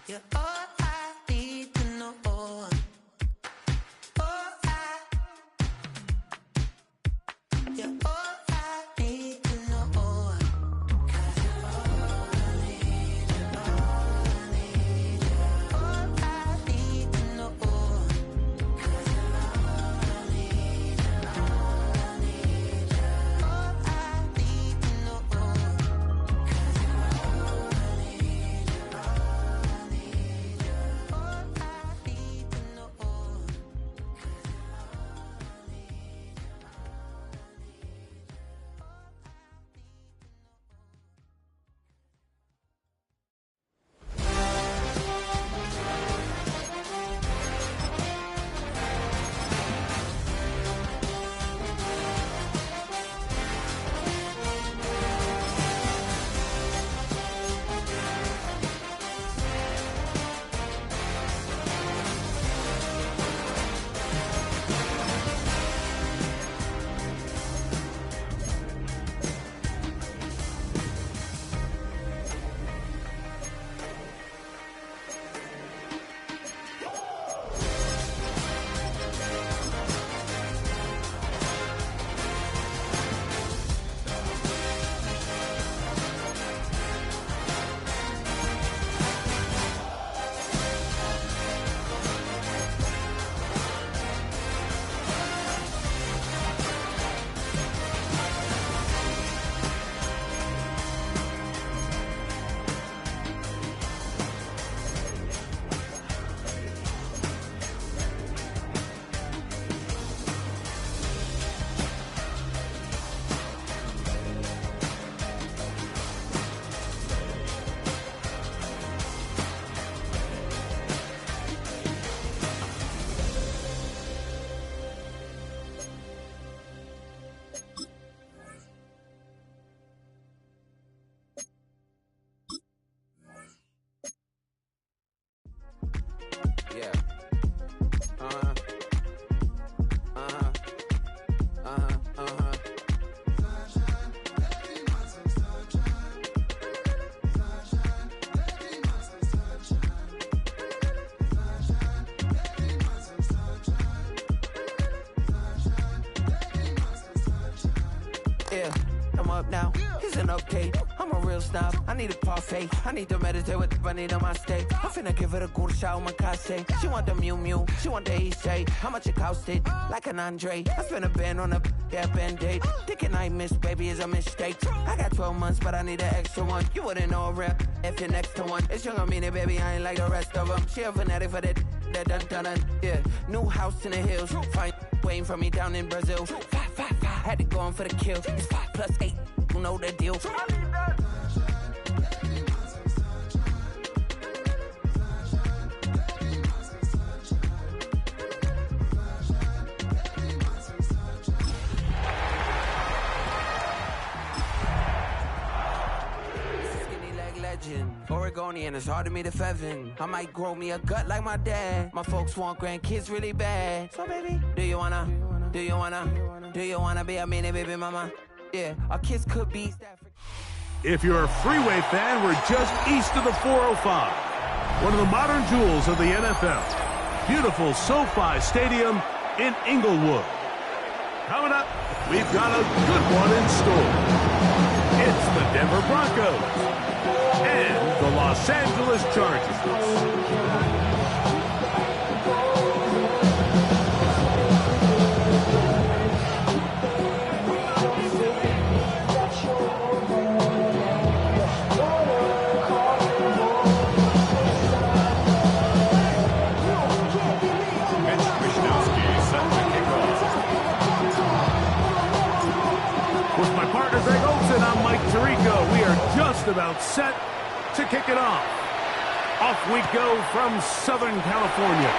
You're all I need to know. You're all I need to know. 'Cause you're all I need, you're all I need, you're all I need to know. 'Cause you're all I need, you're all I need, you're all I need to know. 'Cause you're all I need, you're all I need, you're all I need to know. 'Cause you're all I need, you're all I need, you're all I need, you're all I need. Yeah. Uh-huh. Uh-huh. Uh-huh. Uh-huh. Yeah, I'm up now. Here's an update. I'm a real snob. I need a parfait. I need to meditate with the bunny on my steak. I'm finna give it a good shot with my case. She want the Mew Mew. She want the EJ. How much it costed? Like an Andre. I spent a band on a band-aid. Thinking I missed, baby, is a mistake. I got 12 months, but I need an extra one. You wouldn't know a rep if you're next to one. It's young, I mean it, baby. I ain't like the rest of them. She a fanatic for that dun dun dun. Yeah, new house in the hills. Fine, waiting for me down in Brazil. 5, had to go on for the kill. It's 5 plus 8. You know the deal. Oregonian, it's hard to meet a Fevin. I might grow me a gut like my dad. My folks want grandkids really bad. So baby, do you wanna be a mini baby mama? Yeah, our kids could be. If you're a freeway fan, we're just east of the 405. One of the modern jewels of the NFL. Beautiful SoFi Stadium in Inglewood. Coming up, we've got a good one in store. It's the Denver Broncos and the Los Angeles Chargers. With my partner Greg Olson, I'm Mike Tirico. We are just about set to kick it off. Off we go from Southern California.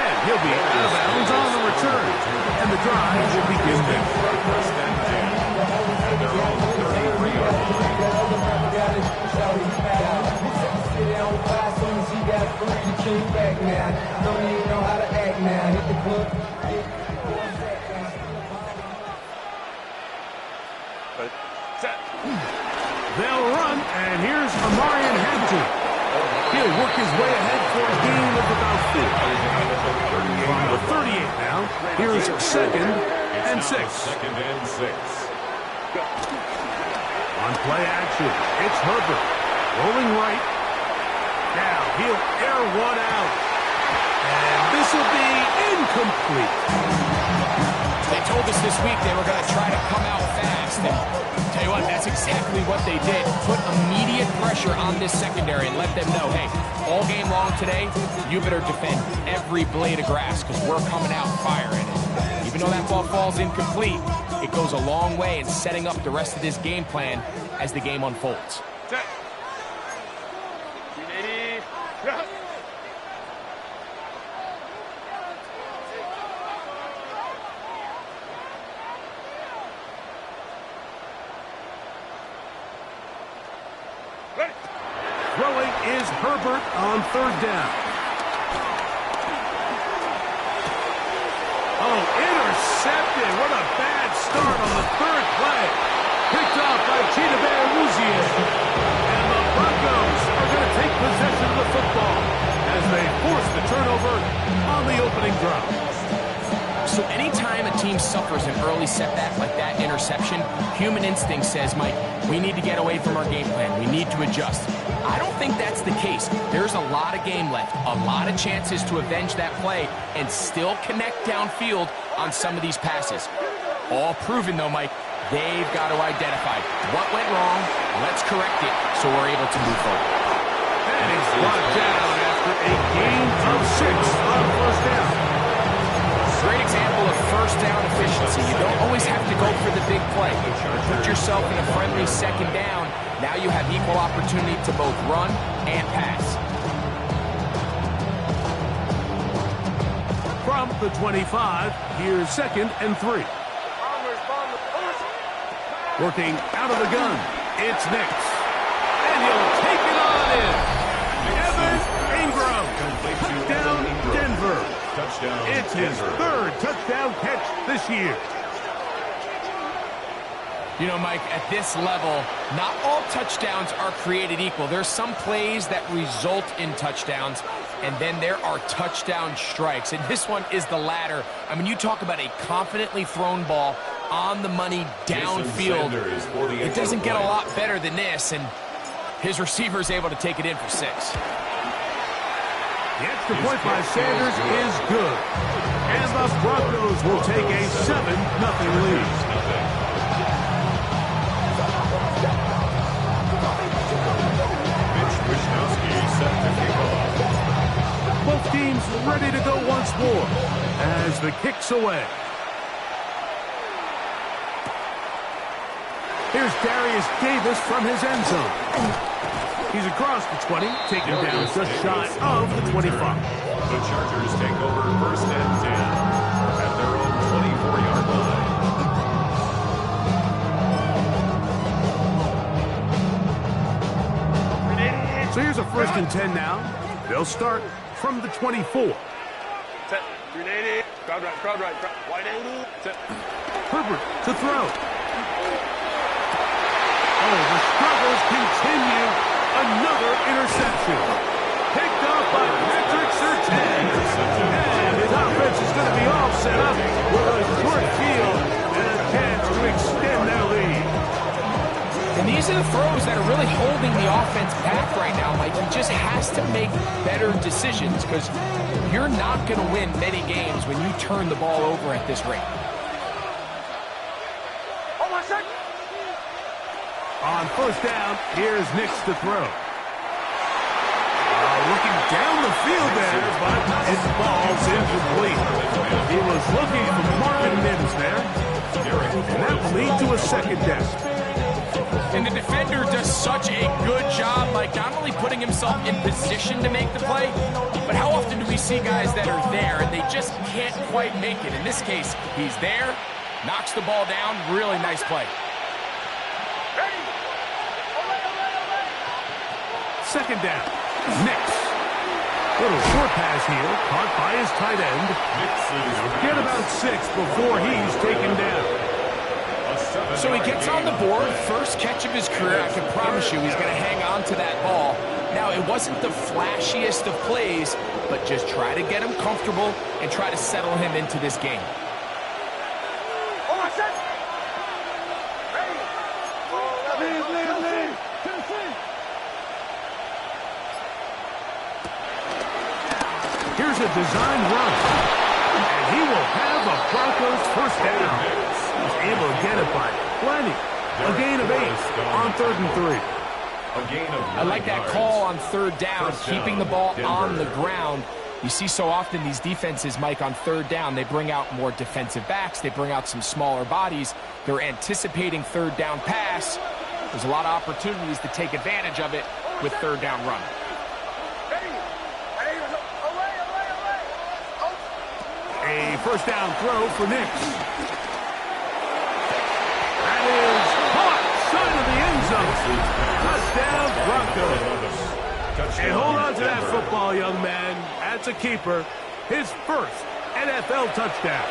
And he'll be out of bounds on the return. And the drive will begin there. They'll run, and here's Amarian Hampton. He'll work his way ahead for a gain of about 4. From the 38 now, here's 2nd and 6. On play action, it's Herbert. Rolling right. Now he'll air one out. And this will be incomplete. They told us this week they were going to try to come out fast. And tell you what, that's exactly what they did. Put immediate pressure on this secondary and let them know, hey, all game long today, you better defend every blade of grass because we're coming out firing. And even though that ball falls incomplete, it goes a long way in setting up the rest of this game plan as the game unfolds. Throwing is Herbert on 3rd down. Oh, intercepted. What a bad start on the 3rd play. Picked off by Chidobe Awuzie. And the Broncos are going to take possession of the football as they force the turnover on the opening drive. So anytime a team suffers an early setback like that interception, human instinct says, Mike, we need to get away from our game plan. We need to adjust. I don't think that's the case. There's a lot of game left, a lot of chances to avenge that play and still connect downfield on some of these passes. All proven, though, Mike, they've got to identify what went wrong, let's correct it so we're able to move forward. And he's brought down after a gain of 6 on 1st down. Great example of 1st down efficiency. You don't always have to go for the big play. Put yourself in a friendly 2nd down. Now you have equal opportunity to both run and pass. From the 25, here's 2nd and 3. Working out of the gun, it's Nix. And he'll take it on in. Evan Ingram. Down Denver. It's his 3rd touchdown catch this year. You know, Mike, at this level, not all touchdowns are created equal. There's some plays that result in touchdowns, and then there are touchdown strikes. And this one is the latter. I mean, you talk about a confidently thrown ball on the money downfield. It doesn't get a lot better than this, and his receiver is able to take it in for 6. The extra point by Sanders is good. And the Broncos will take a 7-0 lead. Both teams ready to go once more as the kick's away. Here's Darius Davis from his end zone. He's across the 20, taken down just shy of the 25. The Chargers take over 1st and 10 at their own 24-yard line. So here's a 1st and 10 now. They'll start from the 24. Set. 380. Crowd right. Wide angle. Set. Herbert to throw. Oh, the struggles continue. Another interception. Picked off by Patrick Surtain. And his offense is going to be all set up with a short field and a chance to extend their lead. And these are the throws that are really holding the offense back right now, Mike. He just has to make better decisions because you're not going to win many games when you turn the ball over at this rate. On 1st down, here's Nix to throw. Looking down the field there, but his ball's incomplete. He was looking for Marvin Mims there. And that will lead to a 2nd down. And the defender does such a good job, like not only putting himself in position to make the play, but how often do we see guys that are there and they just can't quite make it? In this case, he's there, knocks the ball down, really nice play. 2nd down. Nix. Little short pass here, caught by his tight end. Get about 6 before he's taken down. A 7 So he gets on the board, first catch of his career. I can promise you he's going to hang on to that ball. Now, it wasn't the flashiest of plays, but just try to get him comfortable and try to settle him into this game. Here's a designed run, and he will have a Broncos first down. He's able to get it by plenty. A gain of 8 on 3rd and 3. I like that call on 3rd down, keeping the ball on the ground. You see so often these defenses, Mike, on 3rd down, they bring out more defensive backs. They bring out some smaller bodies. They're anticipating 3rd down pass. There's a lot of opportunities to take advantage of it with 3rd down run. A first down throw for Nix. That is caught, side of the end zone. Touchdown, Broncos. And hold on to that football, young man. That's a keeper. His first NFL touchdown.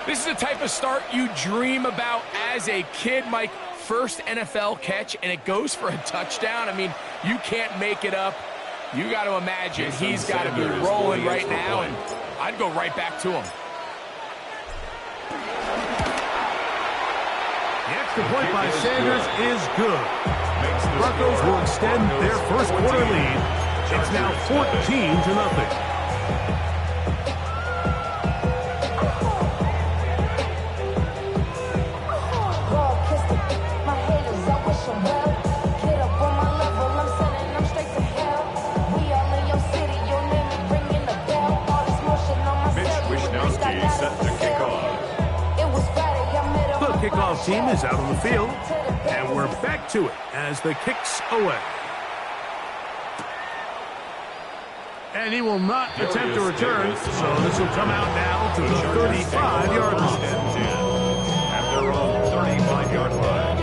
This is the type of start you dream about as a kid, Mike. First NFL catch, and it goes for a touchdown. I mean, you can't make it up. You got to imagine he's got to be rolling right now, and I'd go right back to him. The extra point by Sanders is good. Broncos will extend their first quarter lead. It's now 14-0. Kickoff team is out on the field, and we're back to it as the kick's away. And he will not attempt to return, so this will come out now to the 35-yard line. At their own 35-yard line.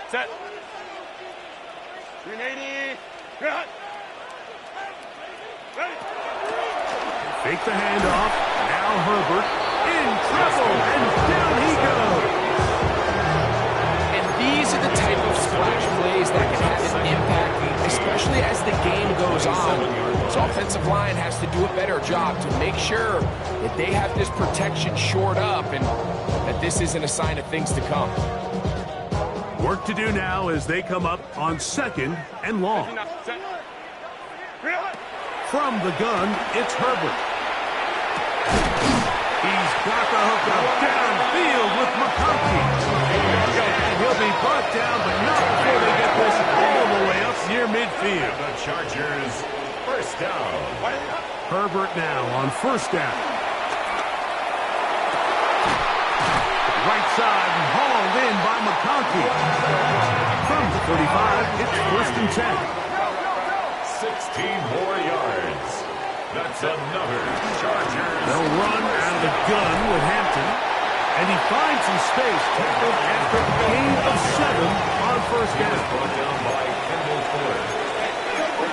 Set. 380. Cut. Ready. Fake the handoff. Now Herbert in trouble, and down he goes. And these are the type of splash plays that can have an impact, especially as the game goes on. So offensive line has to do a better job to make sure that they have this protection shored up and that this isn't a sign of things to come. Work to do now as they come up on 2nd and long. From the gun, it's Herbert. He's got the hook up downfield with McConkey. And he'll be brought down, but not before they get this all the way up near midfield. The Chargers, first down. Herbert now on 1st down. Right side and hauled in by McConkey. From the 35, it's 1st and 10. 16 more yards. That's another Chargers. They'll run out of the gun with Hampton. And he finds some space tackled after a gain of 7 on 1st down. Brought down by Kendall Fuller.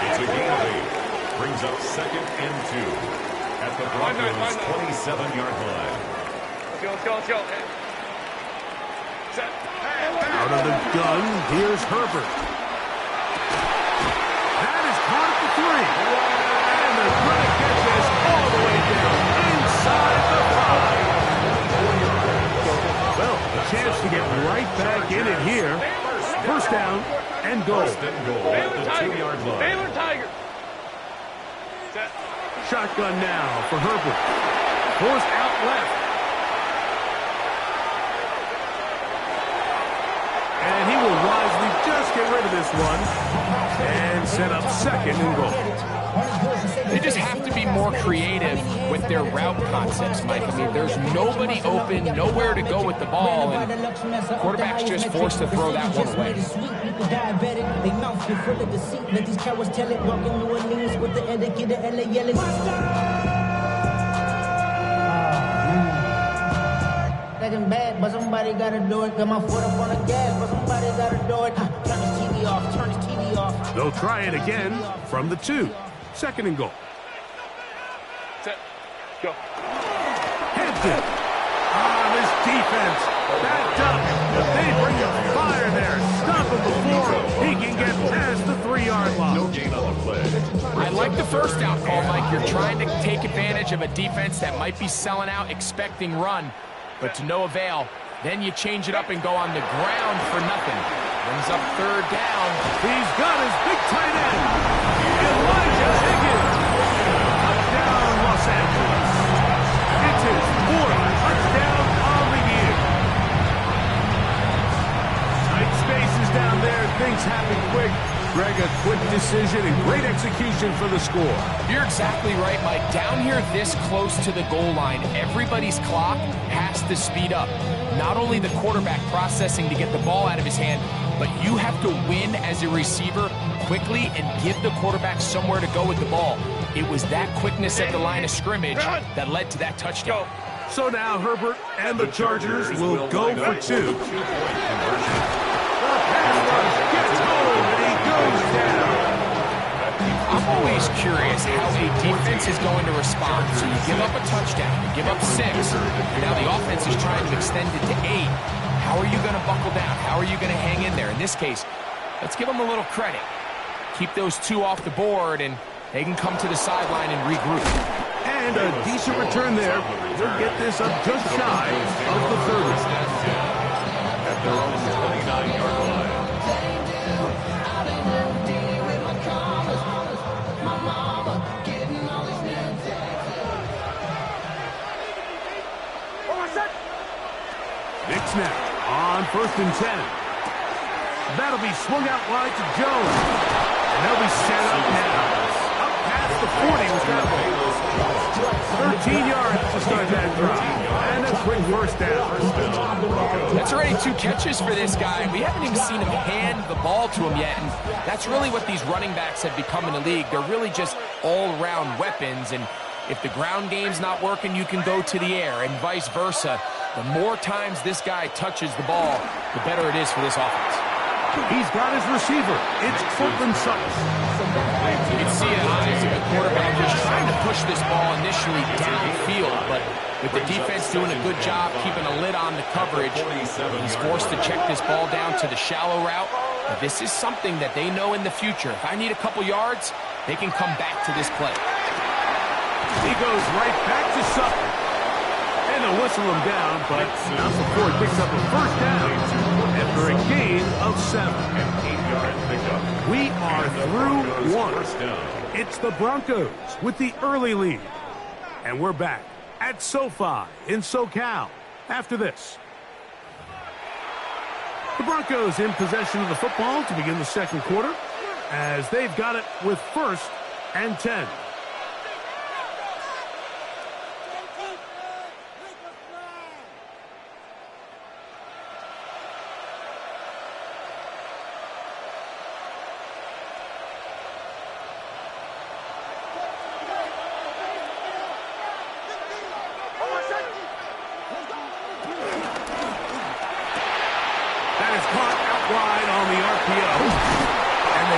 It's a gain of 8. Brings up 2nd and 2 at the Broncos' 27-yard line. Let's go. Out of the gun, here's Herbert. That is caught at the 3. And they're going to get this all the way down inside the 5. Well, a chance to get right back in it here. 1st down and goal. 1st and goal at the 2-yard line. Baylor Tiger. Set. Shotgun now for Herbert. Forced out left. And he will wisely just get rid of this one and set up 2nd and goal. They just have to be more creative with their route concepts, Mike. I mean, there's nobody open, nowhere to go with the ball, and the quarterback's just forced to throw that one away. They mouth you full of deceit. Let these cowards tell it. Walking New Orleans with the etiquette of LA yelling. Second bad, but somebody gotta do it. Got my foot up on the gas, but somebody gotta do it. Turn his TV off, turn his TV off. They'll try it again from the 2. Second and goal. Set. Go. Hampton. This defense backed up. If they bring a fire there, stop him before he can get past the 3-yard line. No gain on the play. I like the first down call, Mike. You're trying to take advantage of a defense that might be selling out, expecting run, but to no avail. Then you change it up and go on the ground for nothing. Brings up third down. He's got his big tight end, Elijah Higgins. Touchdown, Los Angeles. It's his 4th touchdown on the year. Tight spaces down there. Things happen quick. Greg, a quick decision and great execution for the score. You're exactly right, Mike. Down here this close to the goal line, everybody's clock has to speed up. Not only the quarterback processing to get the ball out of his hand, but you have to win as a receiver quickly and give the quarterback somewhere to go with the ball. It was that quickness at the line of scrimmage that led to that touchdown. So now Herbert and the Chargers will go for 2. Gets home and he goes down. I'm always curious how a defense is going to respond. So you give up a touchdown, you give up 6. Now the offense is trying to extend it to 8. How are you going to buckle down? How are you going to hang in there? In this case, let's give them a little credit. Keep those 2 off the board, and they can come to the sideline and regroup. And a decent return there. They'll get this up just shy of the 30. At their own 29-yard line. Big snap on 1st and 10. That'll be swung out wide to Jones. And they'll be set up now. Up past the 40 with that one. 13 yards to start that drive. And a quick first down. That's already 2 catches for this guy. We haven't even seen him hand the ball to him yet. And that's really what these running backs have become in the league. They're really just all-around weapons. And if the ground game's not working, you can go to the air and vice versa. The more times this guy touches the ball, the better it is for this offense. He's got his receiver. It's Courtland Sutton. You can see the eyes of the quarterback just trying to push this ball initially downfield, but with the defense doing a good job keeping a lid on the coverage, he's forced to check this ball down to the shallow route. But this is something that they know in the future. If I need a couple yards, they can come back to this play. He goes right back to Sutton. And they'll whistle him down, but not before he picks up a first down after a gain of 7. An 8-yard pickup. We are through 1. It's the Broncos with the early lead. And we're back at SoFi in SoCal after this. The Broncos in possession of the football to begin the second quarter as they've got it with 1st and 10.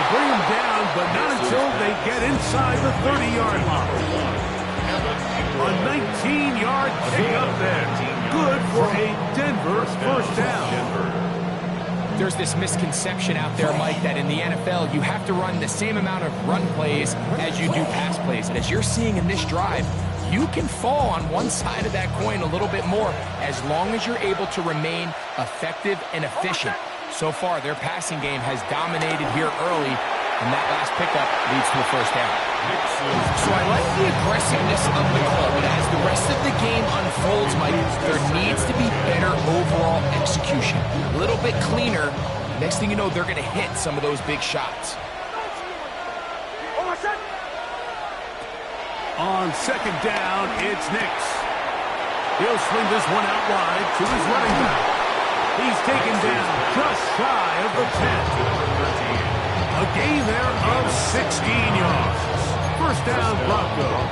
Bring him down, but not until they get inside the 30-yard line. A 19-yard pickup there. Good for a Denver first down. There's this misconception out there, Mike, that in the NFL, you have to run the same amount of run plays as you do pass plays. And as you're seeing in this drive, you can fall on one side of that coin a little bit more as long as you're able to remain effective and efficient. So far, their passing game has dominated here early, and that last pickup leads to a first down. So I like the aggressiveness of the call, but as the rest of the game unfolds, Mike, there needs to be better overall execution. A little bit cleaner. Next thing you know, they're going to hit some of those big shots. On second down, it's Nix. He'll swing this one out wide to his running back. He's taken down just shy of the 10. A gain there of 16 yards. First down, Broncos.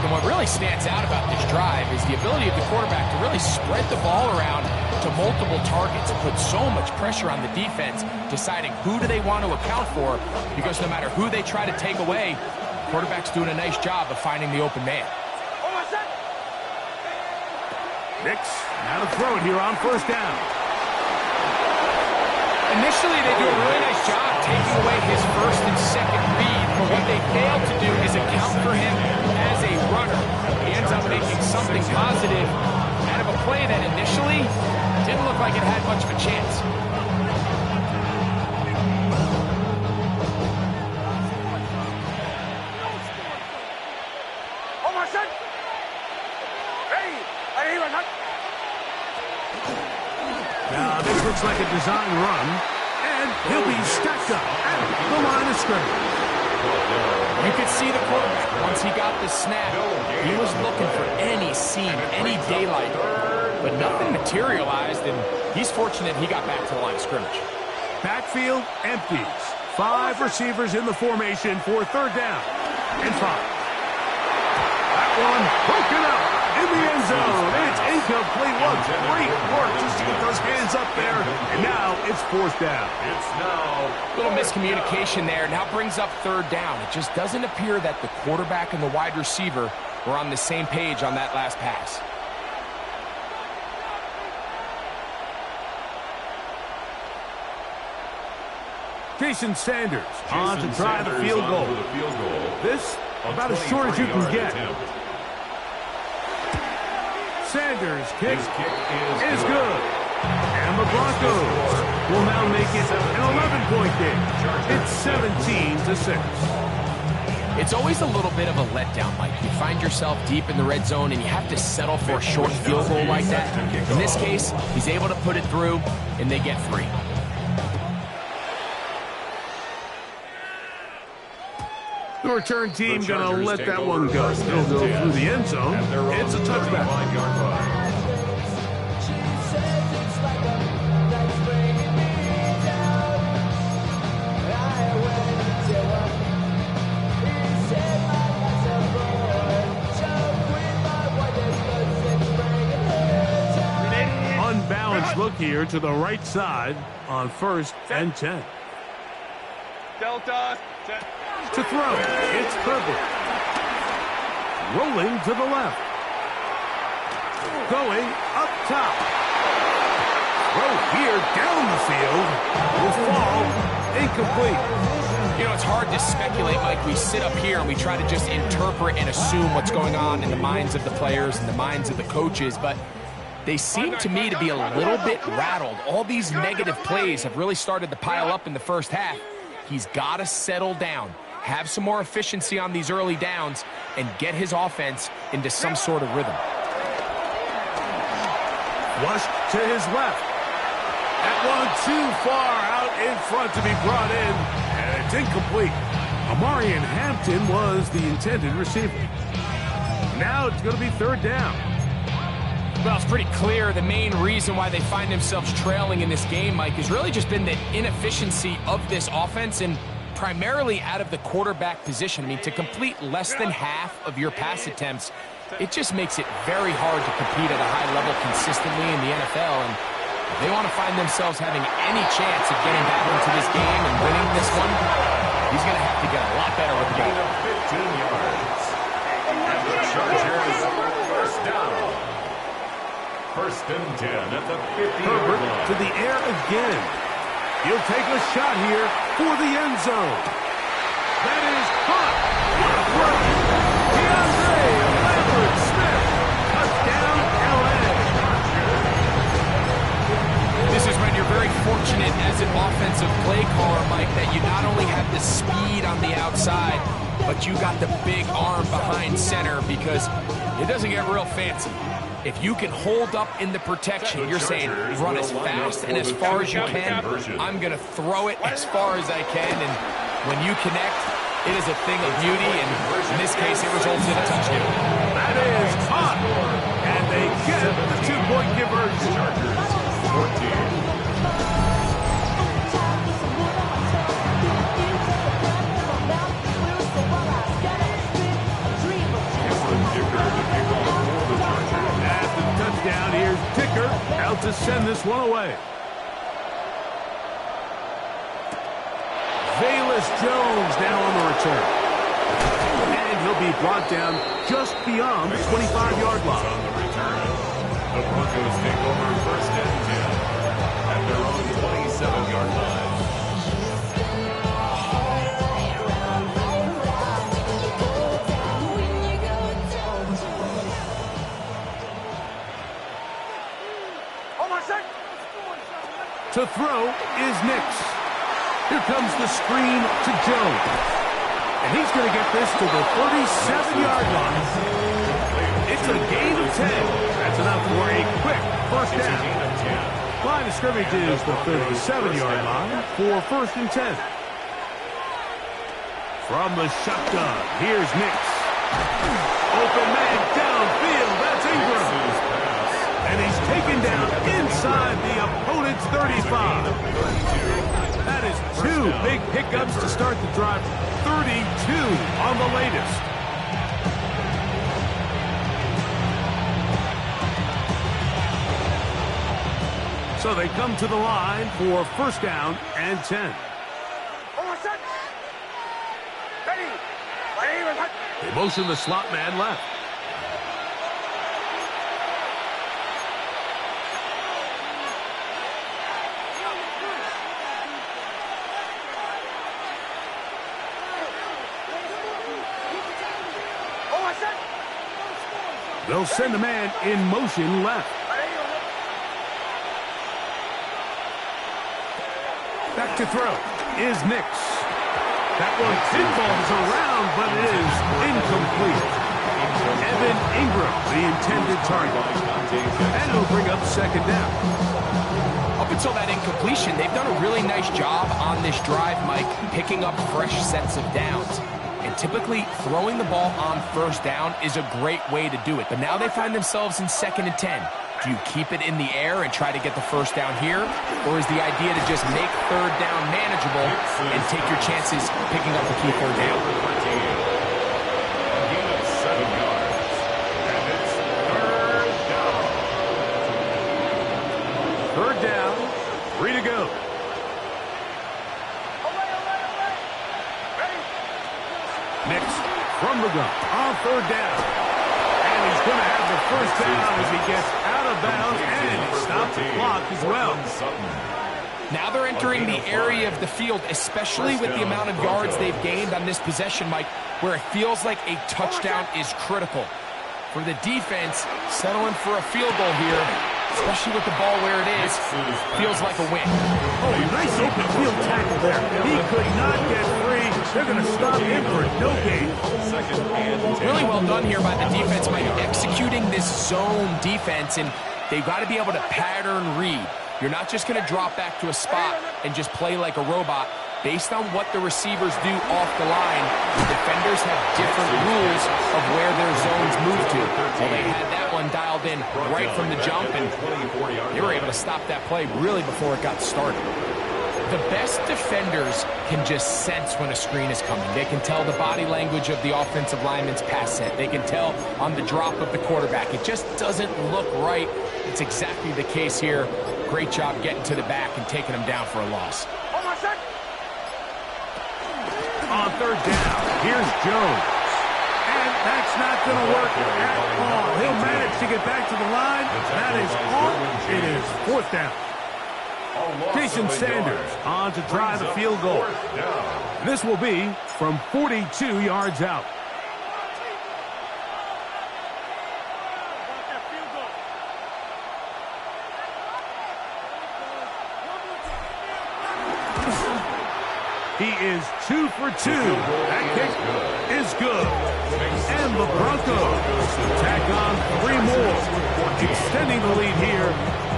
And what really stands out about this drive is the ability of the quarterback to really spread the ball around to multiple targets and put so much pressure on the defense, deciding who do they want to account for, because no matter who they try to take away, the quarterback's doing a nice job of finding the open man. Nix, now to throw it here on first down. Initially, they do a really nice job taking away his first and second read, but what they fail to do is account for him as a runner. He ends up making something positive out of a play that initially didn't look like it had much of a chance. Now, this looks like a design run, and he'll be stacked up at the line of scrimmage. You could see the quarterback, once he got the snap, he was looking for any seam, any daylight, but nothing materialized, and he's fortunate he got back to the line of scrimmage. Backfield empties. 5 receivers in the formation for third down and 5. That one broken up in the end zone. It's incomplete. What great work just to get those hands up there. And now it's fourth down. It's now A little miscommunication there. Now brings up third down. It just doesn't appear that the quarterback and the wide receiver were on the same page on that last pass. Jason Sanders on to try the field goal. This about as short as you can get. Sanders' kick is good. And the Broncos will now make it an 11-point game. It's 17-6. It's always a little bit of a letdown, Mike. You find yourself deep in the red zone and you have to settle for a short field goal like that. In this case, he's able to put it through, and they get 3. The return team going to let that one go. They'll go through the end zone. It's a touchback. Unbalanced look here to the right side on 1st and 10. Delta. To throw, it's Herbert. Rolling to the left. Going up top. Throw here down the field. Will fall incomplete. You know, it's hard to speculate, Mike. We sit up here and we try to just interpret and assume what's going on in the minds of the players and the minds of the coaches, but they seem to me to be a little bit rattled. All these negative plays have really started to pile up in the first half. He's got to settle down, have some more efficiency on these early downs, and get his offense into some sort of rhythm. Flushed to his left. That one too far out in front to be brought in, and it's incomplete. Amarian Hampton was the intended receiver. Now it's going to be third down. Well, it's pretty clear the main reason why they find themselves trailing in this game, Mike, has really just been the inefficiency of this offense and primarily out of the quarterback position. I mean, to complete less than half of your pass attempts, it just makes it very hard to compete at a high level consistently in the NFL. And if they want to find themselves having any chance of getting back into this game and winning this one, he's going to have to get a lot better with the game. 15 yards. And the Chargers first down. 1st and 10 at the 50-yard Herbert line. to the air again. He'll take a shot here for the end zone. That is hot. What a throw. DeAndre Lambert Smith. Touchdown, L.A. This is when you're very fortunate as an offensive play caller, Mike, that you not only have the speed on the outside, but you got the big arm behind center, because it doesn't get real fancy. If you can hold up in the protection, you're saying run as fast and as far as you can. I'm going to throw it as far as I can. And when you connect, It is a thing of beauty, and in this case, it results in a touchdown. That is caught. And they get the 2-point conversion. Chargers 14. After the touchdown, here's Dicker out to send this one away. Velus Jones now on the return. And he'll be brought down just beyond the 25-yard line. On the return, the Broncos take over first and 10 at their own 27-yard line. To throw is Nix. Here comes the screen to Jones. And he's going to get this to the 37-yard line. It's a gain of 10. That's enough for a quick first down. Line of scrimmage is the 37-yard line for first and 10. From the shotgun, here's Nix. Open man downfield. That's Ingram. And he's taken down inside the opponent's 35. That is 2 big pickups to start the drive. 32 on the latest. So they come to the line for first down and 10. They motion the slot man left. They'll send a man in motion left. Back to throw is Nix. That one pinballs around, but it is incomplete. Evan Ingram, the intended target. And it'll bring up second down. Up until that incompletion, they've done a really nice job on this drive, Mike, picking up fresh sets of downs. And typically, throwing the ball on first down is a great way to do it. But now they find themselves in second and 10. Do you keep it in the air and try to get the first down here? Or is the idea to just make third down manageable and take your chances picking up the key third down? Gain of 7 yards. And it's third down. Third down, 3 to go. Nix from the gun on third down. And he's going to have the first down as he gets out of bounds and he stops the clock as well. Now they're entering the area of the field, especially with the amount of yards they've gained on this possession, Mike, where it feels like a touchdown is critical. For the defense, settling for a field goal here, especially with the ball where it is, feels like a win. Oh, nice open field tackle there. He could not get free. They're going to stop him for no gain. Really well done here by the defense by executing this zone defense, and they've got to be able to pattern read. You're not just going to drop back to a spot and just play like a robot. Based on what the receivers do off the line, the defenders have different rules of where their zones move to. Well, they had that one dialed in right from the jump, and they were able to stop that play really before it got started. The best defenders can just sense when a screen is coming. They can tell the body language of the offensive lineman's pass set. They can tell on the drop of the quarterback. It just doesn't look right. It's exactly the case here. Great job getting to the back and taking them down for a loss. On third down, here's Jones. And that's not going to work at all. He'll manage to get back to the line. That is all. It is fourth down. Jason Sanders on to try the field goal. This will be from 42 yards out. He is 2 for 2. That kick is good. And the Broncos tack on 3 more, extending the lead here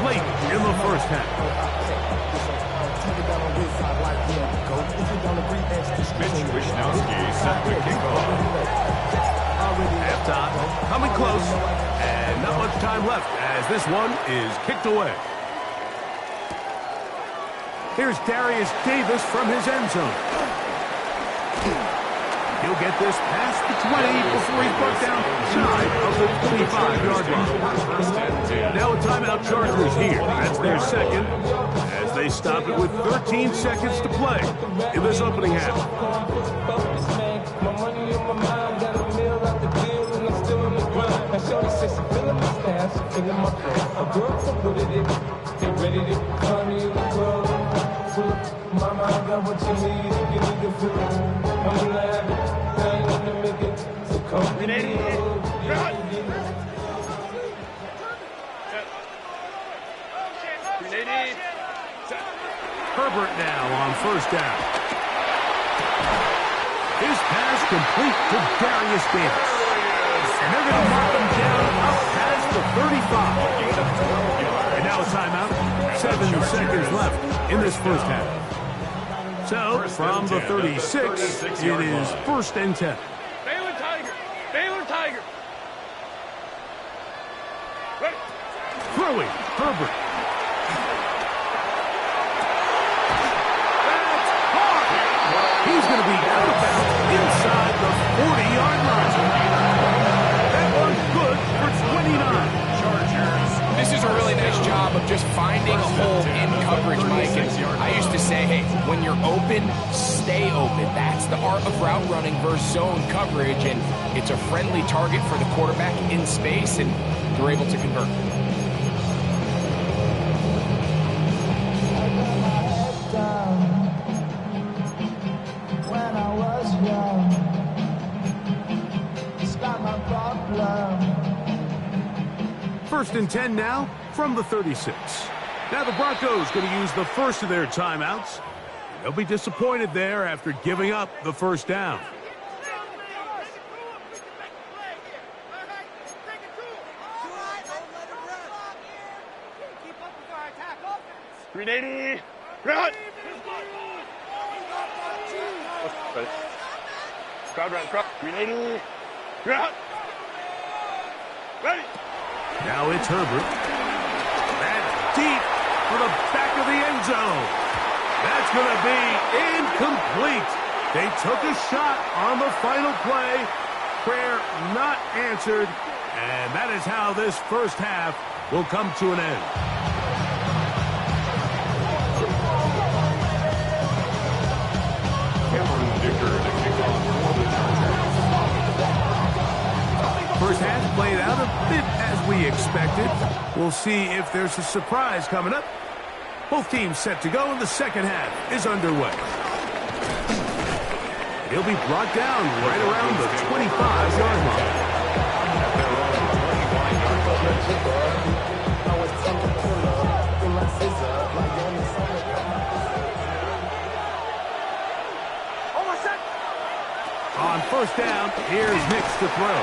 late in the first half. Mitch Wishnowsky set to kick off. Halftime, coming close, and not much time left as this one is kicked away. Here's Darius Davis from his end zone. He'll get this past the 20 before he's brought down shy of the 25-yard line. Now a timeout Chargers here. That's their second as they stop it with 13 seconds to play in this opening half. Mama, I got what you need if you need to feel. I'm gonna have it, I ain't gonna make it. So come to me. Herbert now on first down. His pass complete to Darius Davis. And they're going to mark him down up past the 35. And now a timeout. 7 seconds left in this first half. So, from the 36, it is 1st and 10. Baylor Tiger. Baylor Tiger. Ready. Throwing, Herbert. That's hard. He's going to be out of bounds inside the 40-yard line. That one's good for 29. This is a really nice job of just finding a hole in coverage, Mike. And I used to say, hey, when you're open, stay open. That's the art of route running versus zone coverage. And it's a friendly target for the quarterback in space, and they're able to convert. When I was young, it's got my problem. 1st and 10 now from the 36. Now the Broncos going to use the first of their timeouts. They'll be disappointed there after giving up the first down. Grenade. Run. Crowd run. Crowd. Grenade. Run. Ready. Now it's Herbert. That's deep for the back of the end zone. That's going to be incomplete. They took a shot on the final play. Prayer not answered. And that is how this first half will come to an end. First half played out a bit as we expected. We'll see if there's a surprise coming up. Both teams set to go, and the second half is underway. He'll be brought down right around the 25-yard line. On first down, here's Nix to throw.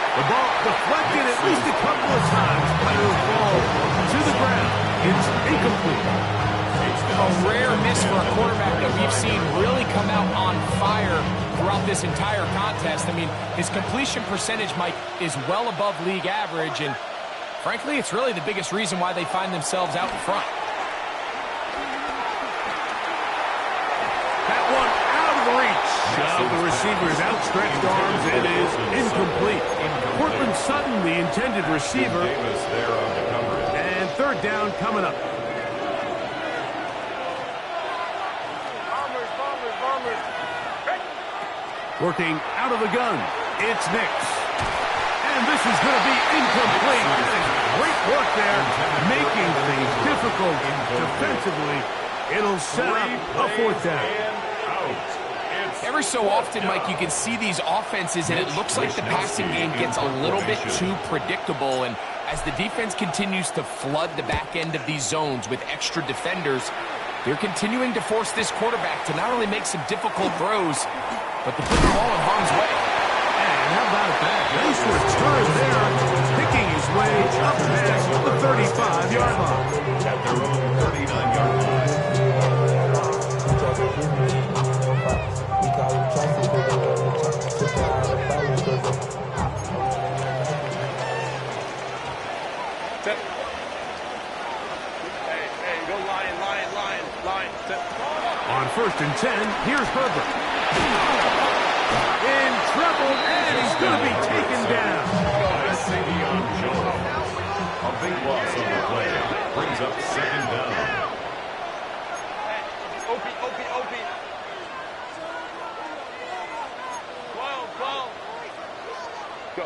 The ball deflected at least a couple of times, but it'll fall to the ground. It's incomplete. A rare miss for a quarterback that we've seen really come out on fire throughout this entire contest. I mean, his completion percentage, Mike, is well above league average, and frankly, it's really the biggest reason why they find themselves out in front. That one out of the reach of the receiver's outstretched arms. It is incomplete. Cortland Sutton, the intended receiver. And third down coming up. Working out of the gun, it's Nix. And this is going to be incomplete. Great work there, making things difficult defensively. It'll set up a fourth down. Every so often, Mike, you can see these offenses, and it looks like the passing game gets a little bit too predictable. And as the defense continues to flood the back end of these zones with extra defenders, they're continuing to force this quarterback to not only make some difficult throws, but to put the ball in harm's way. And how about that? Nice return there, picking his way up past the 35-yard line. At their own 39-yard line. Hey, go line. On 1st and 10, here's Herbert. In trouble, and he's going to be taken down. A big loss on the play. Brings up 2nd down. Opie. 12. Go.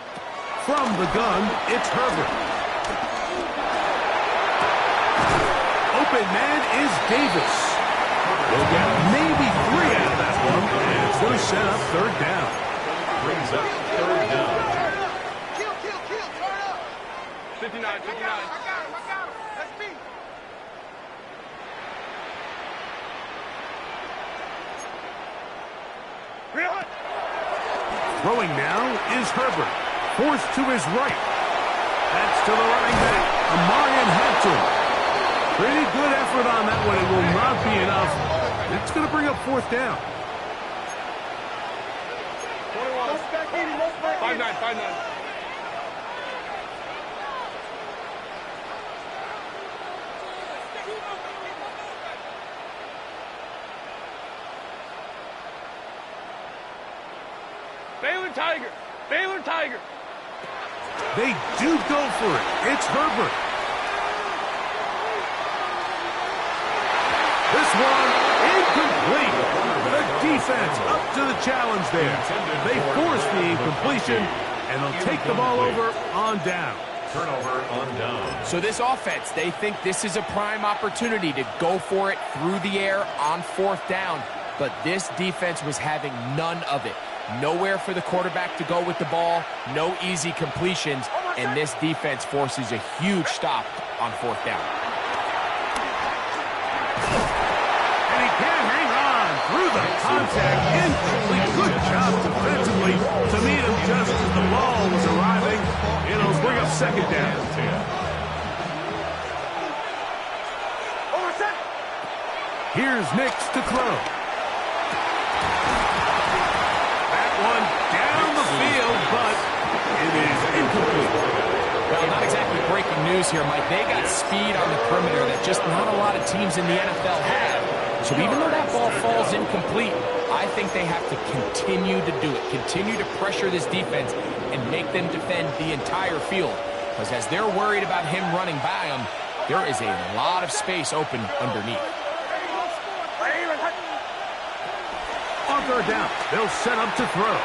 From the gun, it's Herbert. Open man is Davis. We'll get maybe 3 out of that one, and it's going to set up 3rd down. Brings up 3rd down. Kill, turn up. 59. I got him. That's me. Throwing now is Herbert. Forced to his right. That's to the running back, Amarian Hampton. Pretty good effort on that one. It will not be enough. It's going to bring up 4th down. 21. 5-9. Baylor Tiger. They do go for it. It's Herbert. This one incomplete. The defense up to the challenge there. They force the incompletion, and they'll take the ball over on down. Turnover on down. So this offense, they think this is a prime opportunity to go for it through the air on 4th down. But this defense was having none of it. Nowhere for the quarterback to go with the ball, no easy completions, and this defense forces a huge stop on 4th down. And he can't hang on through the contact. Incomplete. Good job defensively to meet him just as the ball was arriving. It'll bring up 2nd down. Here's Nix to throw. One down the field, but it is incomplete. Well, not exactly breaking news here, Mike. They got speed on the perimeter that just not a lot of teams in the NFL have. So even though that ball falls incomplete, I think they have to continue to do it, continue to pressure this defense and make them defend the entire field. Because as they're worried about him running by them, there is a lot of space open underneath. On 3rd down, they'll set up to throw.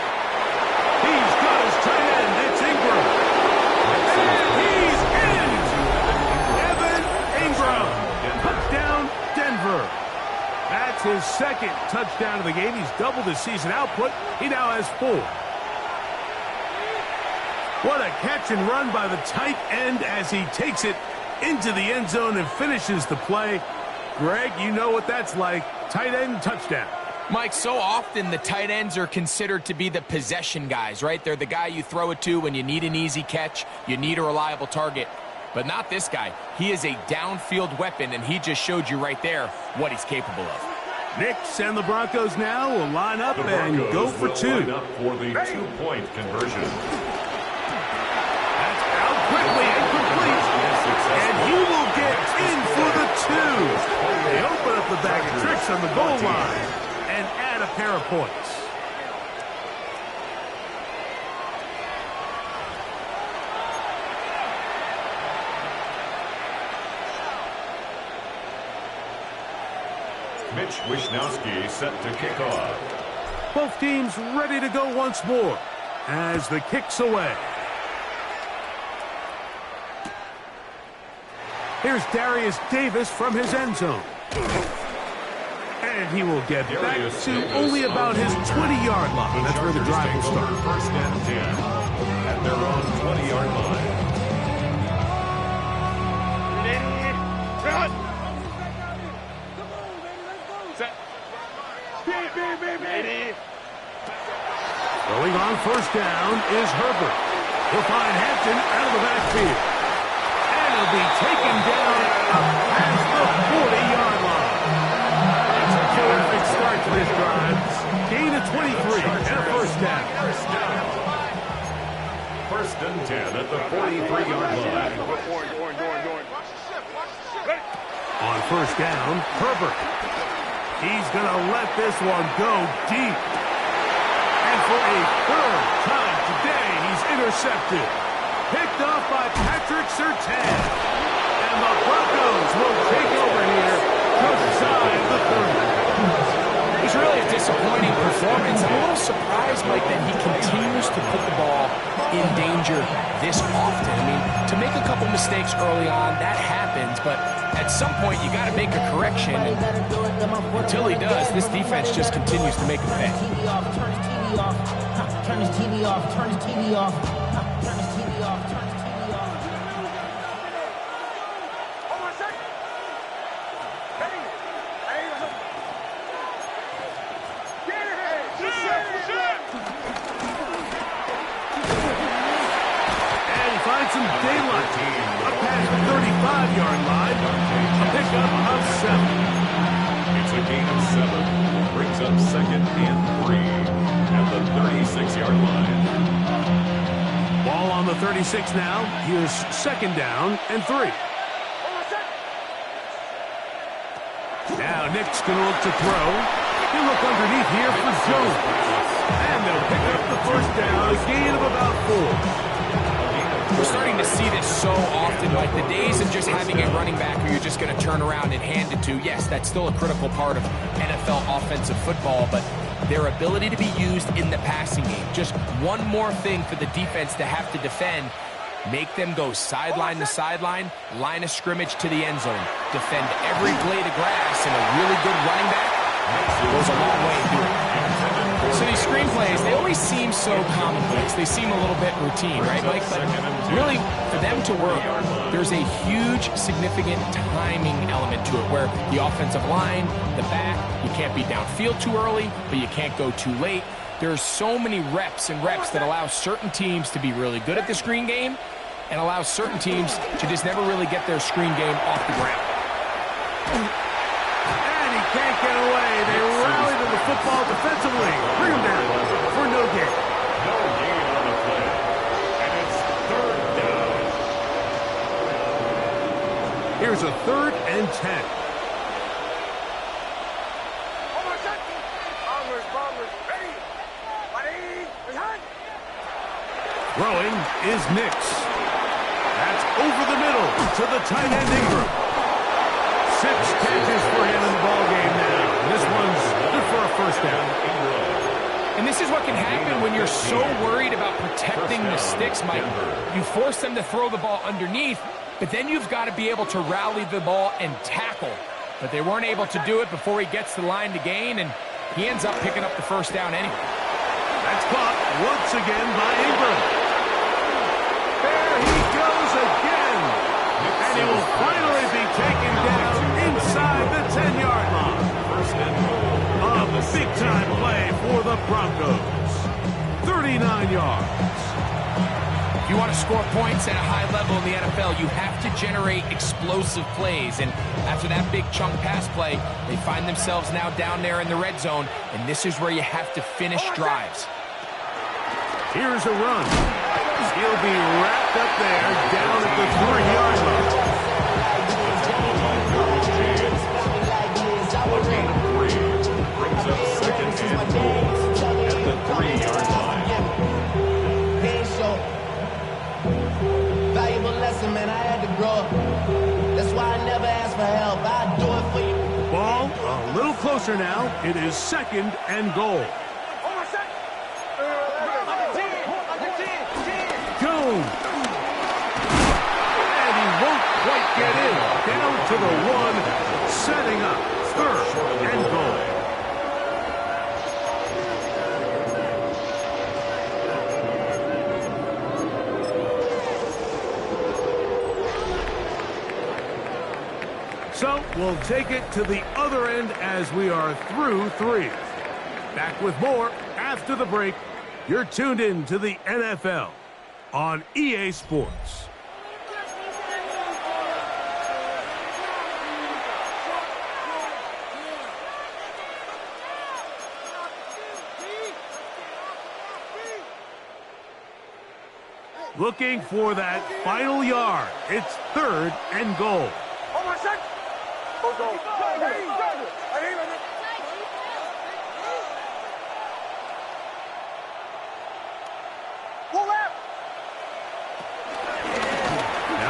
He's got his tight end. It's Ingram. And he's in. Evan Ingram. Touchdown, Denver. That's his 2nd touchdown of the game. He's doubled his season output. He now has 4. What a catch and run by the tight end as he takes it into the end zone and finishes the play. Greg, you know what that's like. Tight end touchdown. Mike, so often the tight ends are considered to be the possession guys, right? They're the guy you throw it to when you need an easy catch, you need a reliable target. But not this guy. He is a downfield weapon, and he just showed you right there what he's capable of. Nix and the Broncos now will line up and go for 2. Line up for the 2-point conversion. That's out quickly and complete. And he will get in for the 2. They open up the bag of tricks on the goal line and add a pair of points. Mitch Wishnowsky set to kick off. Both teams ready to go once more as the kick's away. Here's Darius Davis from his end zone. And he will get back to only about his 20-yard line. That's where the drive will start. 1st and 10 at their own 20-yard line. Going on 1st down is Herbert. He'll find Hampton out of the backfield. And he'll be taken down past the 40-yard line. That's a terrific start to this drive. Gain of 23 and a 1st down. 1st and 10 at the 43-yard line. first down. Herbert. He's going to let this one go deep. And for a third time today, he's intercepted. Picked off by Patrick Surtain. And the Broncos will take over here just shy of the 30. It's really a disappointing performance. I'm a little surprised, Mike, that he continues to put the ball in danger this often. I mean, to make a couple mistakes early on, that happens, but at some point you got to make a correction, and until he does, this defense just continues to make him pay. Turn his TV off, turn his TV off, turn his TV off, turn his TV off, turn his TV off. Hold on a second. Ready? Get it! Shoot! And he finds some daylight. Up past the 35-yard line. A pickup of 7. It's a gain of 7. Brings up second and 3 at the 36-yard line. Ball on the 36 now. Here's second down and 3. Now Nick's going to look to throw. He'll look underneath here for Jones. And they'll pick up the first down. A gain of about 4. We're starting to see this so often, like the days of just having a running back who you're just going to turn around and hand it to. Yes, that's still a critical part of NFL offensive football, but their ability to be used in the passing game. Just one more thing for the defense to have to defend. Make them go sideline to sideline, line of scrimmage to the end zone. Defend every blade of grass, and a really good running back goes a long way in doing it. So these screenplays, they always seem so commonplace. They seem a little bit routine, right, Mike? But really, for them to work, there's a huge, significant timing element to it, where the offensive line, the back, you can't be downfield too early, but you can't go too late. There's so many reps and reps that allow certain teams to be really good at the screen game and allow certain teams to just never really get their screen game off the ground. And he can't get away. They rally to the football defensively. Bring him down for no gain. No gain on the play. And it's third down. Here's a 3rd and 10. Throwing is Nix. That's over the middle to the tight end Ingram. 6 catches for him in the ballgame now. This one's good for a first down. And this is what can happen when you're so worried about protecting the sticks, Mike. You force them to throw the ball underneath, but then you've got to be able to rally the ball and tackle. But they weren't able to do it before he gets the line to gain, and he ends up picking up the first down anyway. That's caught once again by Ingram. There he goes again. And he will finally be taken down inside the 10-yard line. A big-time play for the Broncos. 39 yards. If you want to score points at a high level in the NFL, you have to generate explosive plays. And after that big chunk pass play, they find themselves now down there in the red zone, and this is where you have to finish drives. Here's a run. He'll be wrapped up there down at the 3-yard line. A gain of 3 brings up second and goal at the 3-yard line. Valuable lesson, man. I had to grow up. That's why I never ask for help. I do it for you. Ball a little closer now. It is 2nd and goal. Jones. And he won't quite get in. Down to the 1, setting up 3rd and goal. So we'll take it to the other end as we are through 3. Back with more after the break. You're tuned in to the NFL on EA Sports. Looking for that final yard. It's 3rd and goal. Hold on a sec. Now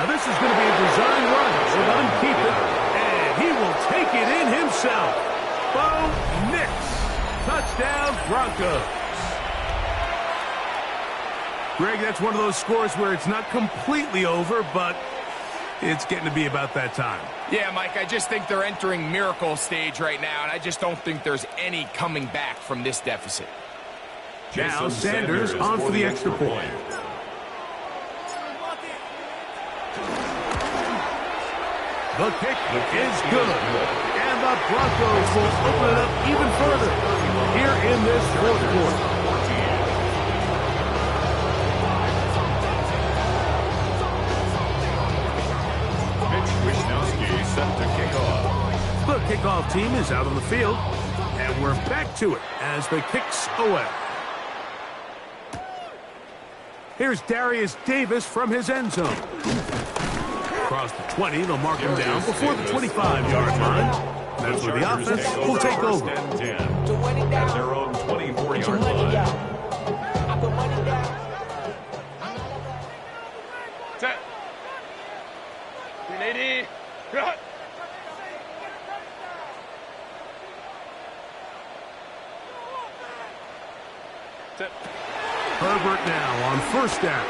this is going to be a design run. So let him keep it. And he will take it in himself. Bo Nix. Touchdown Broncos. Greg, that's one of those scores where it's not completely over, but it's getting to be about that time. Yeah, Mike, I just think they're entering miracle stage right now, and I just don't think there's any coming back from this deficit. Now Sanders on for the extra point. The kick is good. And the Broncos will open it up even further here in this fourth quarter. Set to kick off. The kickoff team is out on the field, and we're back to it as the kick's away. Here's Darius Davis from his end zone. Across the 20, they'll mark him down before the 25-yard line. That's where the offense will take over. At their own 24-yard line. Set. 380. Cut. Set. Herbert now on first down.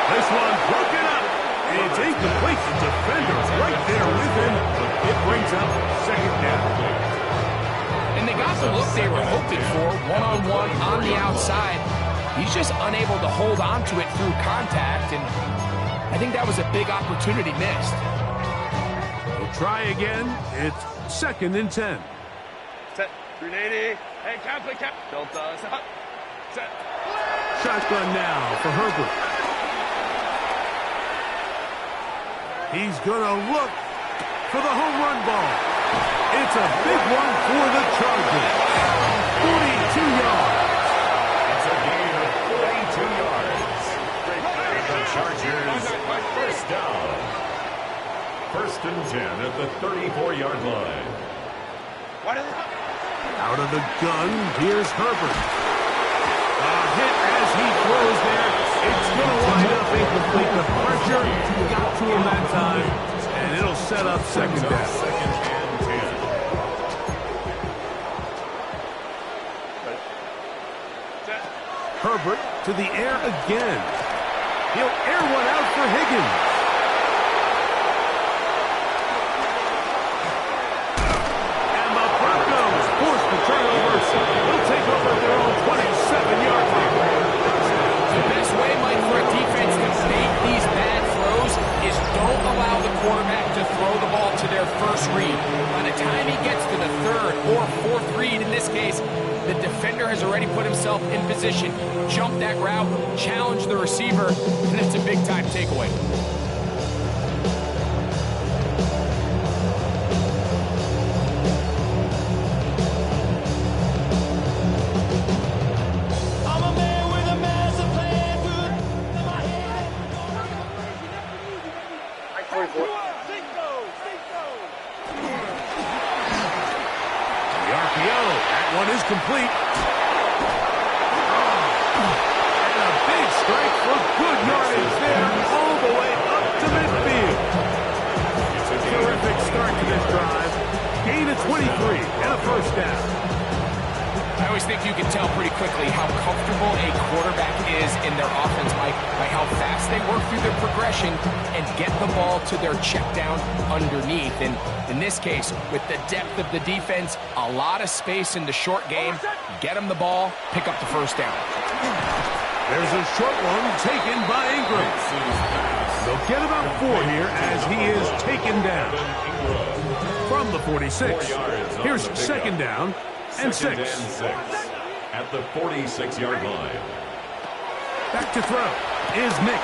This one broken up. It's incomplete. The defender right there with him. It brings up second down. And they got the look they were hoping for, one-on-one on the outside. He's just unable to hold on to it through contact, and I think that was a big opportunity missed. We'll try again. It's 2nd and 10. Set. 380. Hey, complete cap. Delta. Set. Shotgun now for Herbert. He's going to look for the home run ball. It's a big one for the Chargers. 42 yards. It's a gain of 42 yards. The Chargers first down. 1st and 10 at the 34-yard line. Out of the gun, here's Herbert. A hit as he throws there. It's going to wind up incomplete. The pressure got to him that time, and it'll set up second down. 2nd and 10. Herbert to the air again. He'll air one out for Higgins. And the Broncos force the turnover. They'll take over at their own 27-yard line. The best way, Mike, for a defense to fake these bad throws is don't allow the quarterback to throw the ball to their first read. By the time he gets to the 3rd or 4th read, in this case, the defender has already put himself in position, jump that route, challenge the receiver, and it's a big-time takeaway. I'm a man with a master plan. Good in my head. The RPO. That one is complete. And a big strike for good yardage there all the way up to midfield. It's a terrific start to this drive. Gain of 23 and a first down. I always think you can tell pretty quickly how comfortable a quarterback is in their offense, Mike, by how fast they work through their progression and get the ball to their check down underneath. And in this case, with the depth of the defense, a lot of space in the short game, get them the ball, pick up the first down. There's a short one taken by Ingram. They'll get about 4 here as he is taken down. From the 46, here's 2nd down and 6. At the 46-yard line. Back to throw is Nix.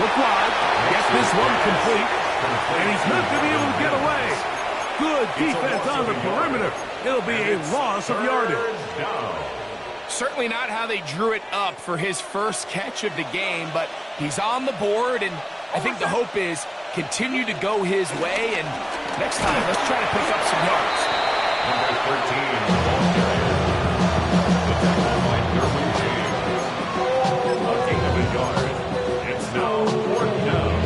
Look wide, gets this one complete, and he's not going to be able to get away. Good defense on the perimeter. It'll be a loss of yardage. Certainly not how they drew it up for his first catch of the game, but he's on the board, and I think the hope is continue to go his way, and next time, let's try to pick up some yards. Number 13, ball carrier. The tackle by Derwin James. A gain of a yard. It's now 4th down.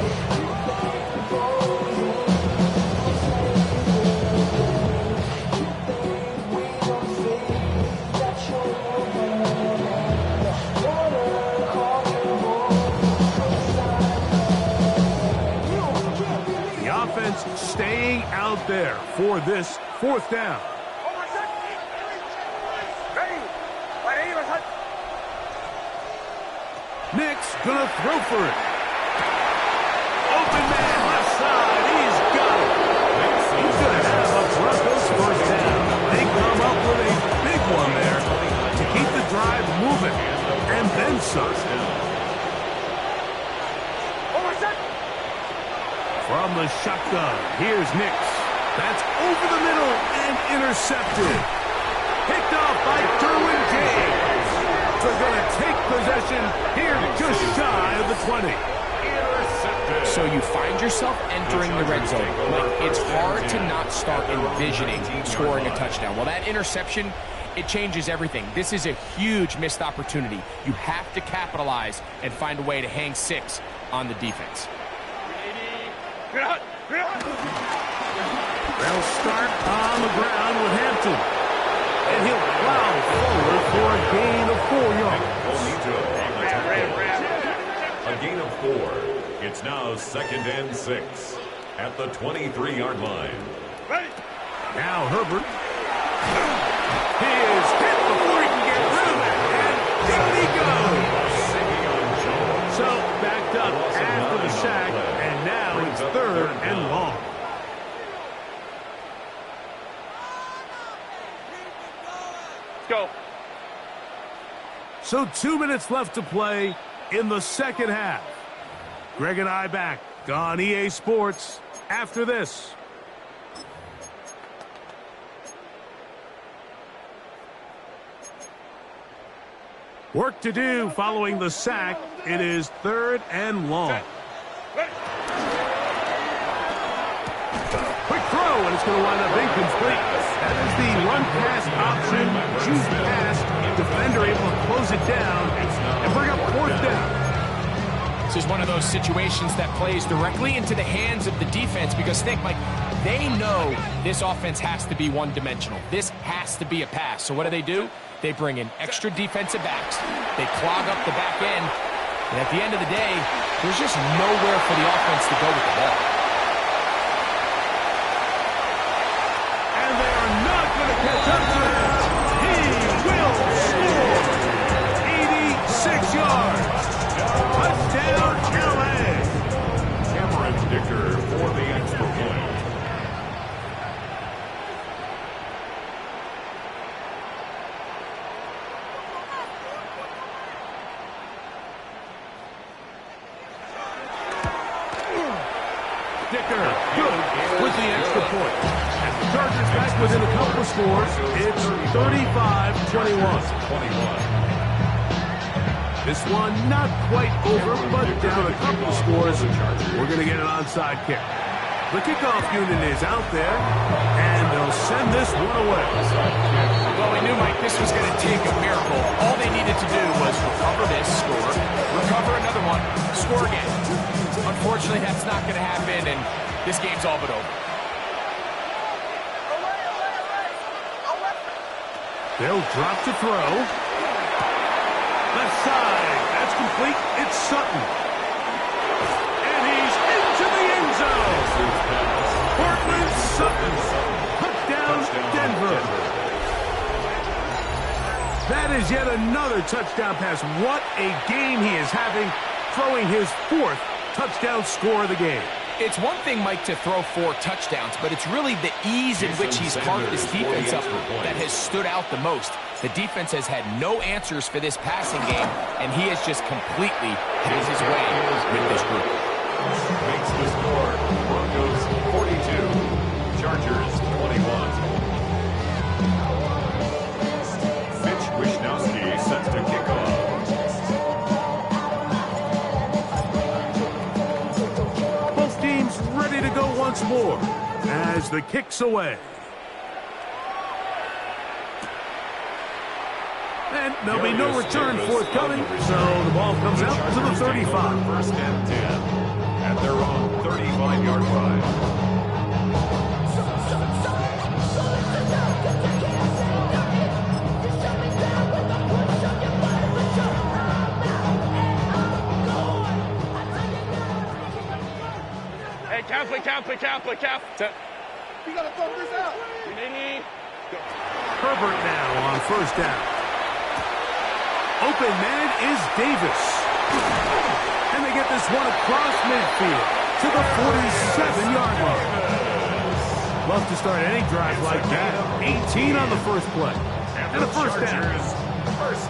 The offense staying out there for this 4th down. Nick's gonna throw for it. Open man left side. He's got it. He's gonna have a Broncos 1st down. They come up with a big one there to keep the drive moving, and then some. From the shotgun, here's Nix. That's over the middle and intercepted. Picked off by Derwin James. They're going to take possession here just shy of the 20. So you find yourself entering the red zone. Like, it's hard to not start envisioning scoring a touchdown. Well, that interception, it changes everything. This is a huge missed opportunity. You have to capitalize and find a way to hang 6 on the defense. They'll start on the ground with Hampton. And he'll plow forward for a gain of 4 yards. A gain of 4. It's now 2nd and 6 at the 23-yard line. Now Herbert. He is hit before he can get rid of it. And down he goes. So backed up after the sack. And now it's 3rd and long. Go. So 2 minutes left to play in the 2nd half. Greg and I back on EA Sports after this. Work to do following the sack. It is 3rd and long. Quick throw, and it's going to wind up incomplete. That is the run-pass option. Choose pass. Defender able to close it down and bring up 4th down. This is one of those situations that plays directly into the hands of the defense because think, like, they know this offense has to be one-dimensional. This has to be a pass. So what do? They bring in extra defensive backs. They clog up the back end. And at the end of the day, there's just nowhere for the offense to go with the ball. And they are not going to catch up to him. He will score. 86 yards. Touchdown, LA. Cameron Dicker for the extra point. Dicker, good with the extra point. And the Chargers back within a couple of scores. It's 35-21. This one not quite over, but down a couple of scores. We're going to get an onside kick. The kickoff unit is out there, and they'll send this one away. Well, we knew, Mike, this was going to take a miracle. All they needed to do was recover this, score, recover another one, score again. Unfortunately, that's not going to happen, and this game's all but over. They'll drop to throw. Left side. That's complete. It's Sutton. And he's into the end zone. Portland Sutton. Touchdown, Denver. That is yet another touchdown pass. What a game he is having, throwing his 4th touchdown score of the game. It's one thing, Mike, to throw 4 touchdowns, but it's really the ease in which he's carved this defense up that has stood out the most. The defense has had no answers for this passing game, and he has just completely had his way with this group. Makes the score Broncos 42, Chargers 21. Mitch Wishnowsky sets to kick off. once more as the kick's away. And there'll be no return forthcoming, so the ball comes out to the 35. First and 10 at their own 35-yard line. Hey, play count. You gotta throw this out. Herbert now on first down. Open man is Davis. And they get this one across midfield to the 47-yard line. Love to start any drive like that. 18 on the first play. And a first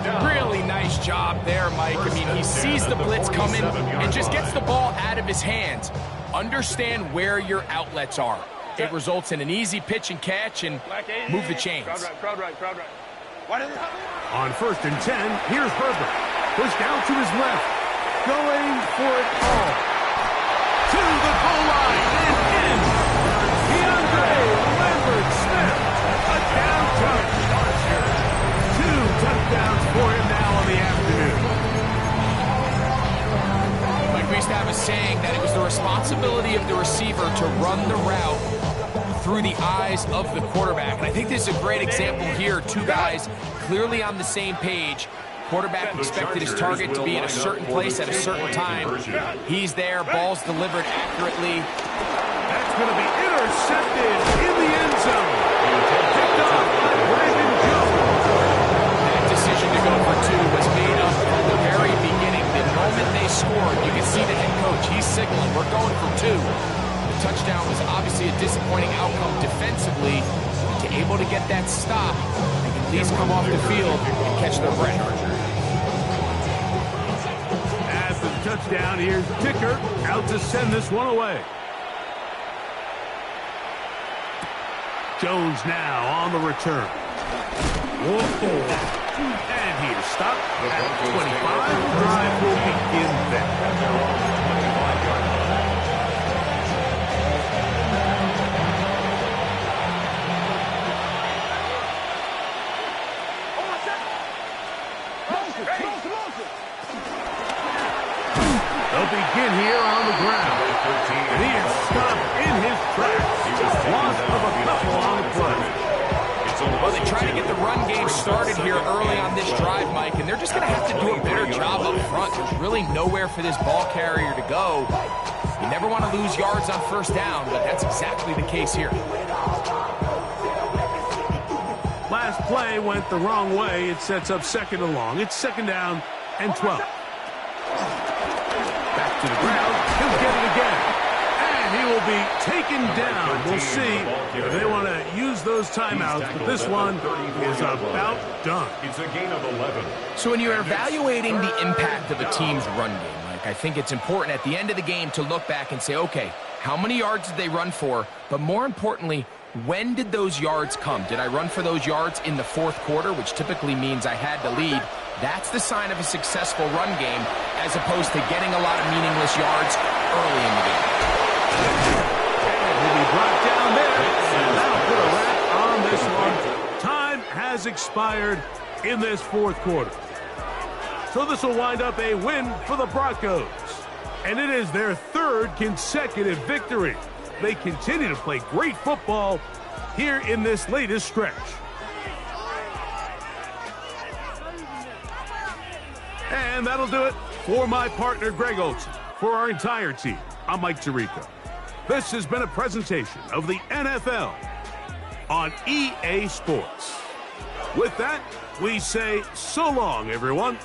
down. Really nice job there, Mike. I mean, he sees the blitz coming and just gets the ball out of his hands. Understand where your outlets are. It results in an easy pitch and catch and move the chains. Crowd right. On first and 10, here's Herbert. Pushed out to his left. Going for it all. To the goal line and in. DeAndre Lambert-Smith. A down touch. 2 touchdowns for him now on the afternoon. Like we used to have a saying that it was the responsibility of the receiver to run the route through the eyes of the quarterback. And I think this is a great example here. Two guys clearly on the same page. Quarterback expected his target to be in a certain place at a certain time. He's there, ball's delivered accurately. That's going to be intercepted in the end zone. Picked off by Brandon Jones. That decision to go for 2 was made up from the very beginning. The moment they scored, you can see the head coach, he's signaling, we're going for 2. The touchdown was obviously a disappointing outcome defensively. To able to get that stop, they can at least come off the field and catch their breath. After the touchdown, here's Ticker out to send this one away. Jones now on the return. And he is stopped at 25. The drive will begin then. They'll begin here on the ground. And he is stopped in his tracks. Loss of a couple on the play. Well, they try to get the run game started here early on this drive, Mike, and they're just going to have to do a better job up front. There's really nowhere for this ball carrier to go. You never want to lose yards on first down, but that's exactly the case here. Last play went the wrong way. It sets up second and long. It's second down and 12. Back to the ground. He'll get it again. And he will be taken down. We'll see if they want to use those timeouts, but this one is about done. It's a gain of 11. So when you're evaluating the impact of a team's run game, Mike, I think it's important at the end of the game to look back and say, okay, how many yards did they run for? But more importantly, when did those yards come? Did I run for those yards in the fourth quarter, which typically means I had to lead? That's the sign of a successful run game, as opposed to getting a lot of meaningless yards early in the game. And he'll be brought down there. And that'll put a wrap on this one. Time has expired in this fourth quarter. So this will wind up a win for the Broncos. And it is their third consecutive victory. They continue to play great football here in this latest stretch. And that'll do it for my partner, Greg Olson. For our entire team, I'm Mike Tirico. This has been a presentation of the NFL on EA Sports. With that, we say so long, everyone.